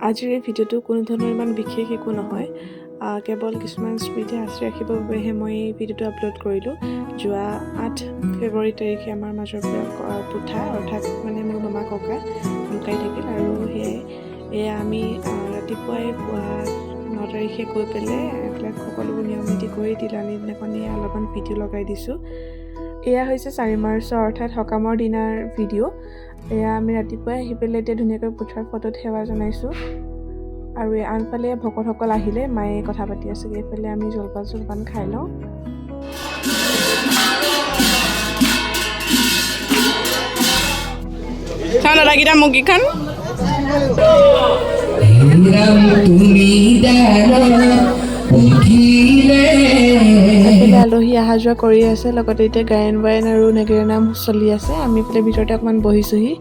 আজিৰ এই ভিডিঅ'টো কোনো ধৰণৰ ইমান বিশেষ একো নহয়, কেৱল কিছুমান স্মৃতি সাঁচি ৰাখিবৰ বাবেহে মই এই ভিডিঅ'টো আপলোড কৰিলোঁ। যোৱা 8 ফেব্ৰুৱাৰী তাৰিখে আমাৰ মাজৰ পৰা পুথা অৰ্থাৎ মানে মোৰ মামা ককা লুকাই থাকিল আৰু এয়া আমি ৰাতিপুৱাই পুৱা 9 তাৰিখে গৈ পেলাই এইবিলাক সকলোবোৰ নিয়ম নীতি কৰি তিলানী দিনাখনি অলপমান ভিডিঅ' লগাই দিছোঁ। এয়া হৈছে 4 মাৰ্চৰ অৰ্থাৎ সকামৰ দিনাৰ ভিডিঅ'। এয়া আমি ৰাতিপুৱাই আহি পেলাই এতিয়া ধুনীয়াকৈ পুথাৰ ফটোত সেৱা জনাইছোঁ আৰু আনফালে ভকতসকল আহিলে মায়ে কথা পাতি আছে। এইফালে আমি জলপান খাই লওঁ। দাদাকেইটা মোক কিখন আলহী অহা যোৱা কৰি আছে, লগতে এতিয়া গায়ন বায়ন আৰু নেগেৰা নাম চলি আছে। আমি এইফালে ভিতৰতে অকণমান বহিছোহি।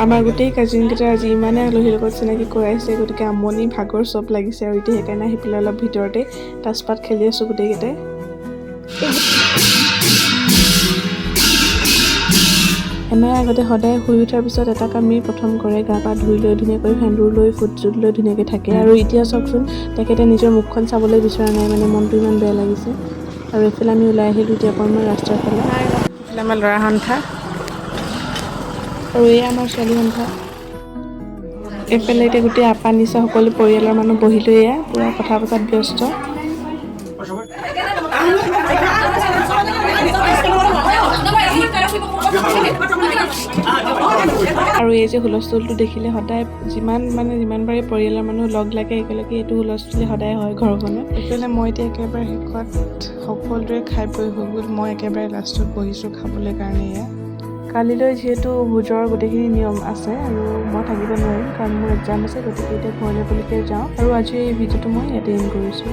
আমাৰ গোটেই কাজিনকেইটা আজি ইমানে আলহীৰ লগত চিনাকি কৰাইছে, গতিকে আমনি ভাগৰ চব লাগিছে আৰু এতিয়া সেইকাৰণে আহি পেলাই অলপ ভিতৰতে তাচপাত খেলি আছোঁ গোটেইকেইটাই। এনাই আগতে সদায় শুই উঠাৰ পিছত এটা কামেই প্ৰথম কৰে, গা পা ধুই লৈ ধুনীয়াকৈ সেন্দুৰ লৈ ফুটজুট লৈ ধুনীয়াকৈ থাকে। আৰু এতিয়া চাওকচোন, তেখেতে নিজৰ মুখখন চাবলৈ বিচৰা নাই, মানে মনটো ইমান বেয়া লাগিছে। আৰু এইফালে আমি ওলাই আহিলোঁ এতিয়া অকণমান ৰাস্তাৰ ফালে। এইফালে আমাৰ ল'ৰা সন্থা আৰু এয়া আমাৰ ছোৱালী সন্থা। এইফালে এতিয়া গোটেই আপা নিচা সকলো পৰিয়ালৰ মানুহ বহি লৈ এয়া পূৰা কথা পতাত ব্যস্ত। আৰু এই যে হুলস্থুলটো দেখিলে সদায় যিমান বাৰে পৰিয়ালৰ মানুহ লগ লাগে একেলগে এইটো হুলস্থুলি সদায় হয় ঘৰখনত। এইফালে মই এতিয়া একেবাৰে শেষত সকলোৰে খাই বৈ হৈ গ'ল, মই একেবাৰে লাষ্টত বহিছোঁ খাবলৈ কাৰণে। এয়া কালিলৈ যিহেতু ভোজৰ গোটেইখিনি নিয়ম আছে আৰু মই থাকিব নোৱাৰিম কাৰণ মোৰ এক্সাম আছে, গতিকে এতিয়া ঘৰলৈ বুলিকৈ যাওঁ আৰু আজি এই ভিডিঅ'টো মই ইয়াতে এণ্ড কৰিছোঁ।